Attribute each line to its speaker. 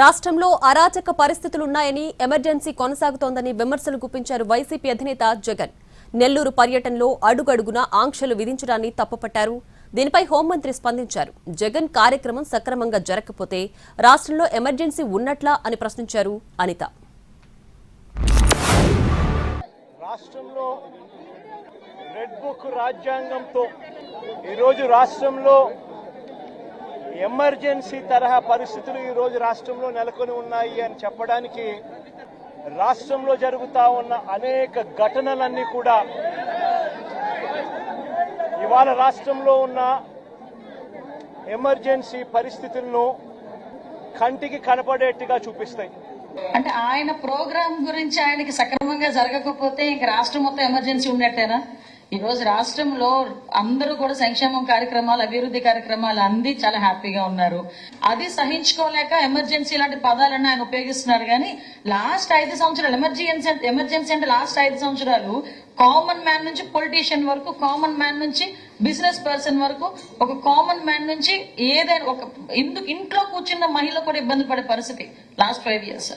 Speaker 1: రాష్ట్రంలో అరాచక పరిస్థితులున్నాయని ఎమర్జెన్సీ కొనసాగుతోందని విమర్శలు గుప్పించారు వైసీపీ అధినేత జగన్. నెల్లూరు పర్యటనలో అడుగడుగునా ఆంక్షలు విధించడాన్ని తప్పుపట్టారు. దీనిపై హోంమంత్రి స్పందించారు. జగన్ కార్యక్రమం సక్రమంగా జరగకపోతే రాష్ట్రంలో ఎమర్జెన్సీ ఉన్నట్లా అని ప్రశ్నించారు అనిత.
Speaker 2: రాష్ట్రంలో రెడ్ బుక్ రాజ్యాంగంతో ఈరోజు రాష్ట్రంలో ఎమర్జెన్సీ తరహా పరిస్థితులు ఈరోజు రాష్ట్రంలో నెలకొని ఉన్నాయి అని చెప్పడానికి రాష్ట్రంలో జరుగుతా ఉన్న అనేక ఘటనలన్నీ కూడా ఇవాళ రాష్ట్రంలో ఉన్న ఎమర్జెన్సీ పరిస్థితులను కంటికి కనపడేట్టుగా చూపిస్తాయి.
Speaker 3: అంటే ఆయన ప్రోగ్రాం గురించి ఆయనకి సక్రమంగా జరగకపోతే ఇంక రాష్ట్రం మొత్తం ఎమర్జెన్సీ ఉన్నట్టేనా? ఈ రోజు రాష్ట్రంలో అందరూ కూడా సంక్షేమం కార్యక్రమాలు, అభివృద్ధి కార్యక్రమాలు అంది చాలా హ్యాపీగా ఉన్నారు. అది సహించుకోలేక ఎమర్జెన్సీ లాంటి పదాలన్నీ ఆయన ఉపయోగిస్తున్నారు. కానీ లాస్ట్ 5 సంవత్సరాలు ఎమర్జెన్సీ అంటే లాస్ట్ 5 సంవత్సరాలు కామన్ మ్యాన్ నుంచి పొలిటీషియన్ వరకు, కామన్ మ్యాన్ నుంచి బిజినెస్ పర్సన్ వరకు, ఒక కామన్ మ్యాన్ నుంచి ఏదైనా ఒక ఇంట్లో కూర్చున్న మహిళ కూడా ఇబ్బంది పడే పరిస్థితి లాస్ట్ 5 years.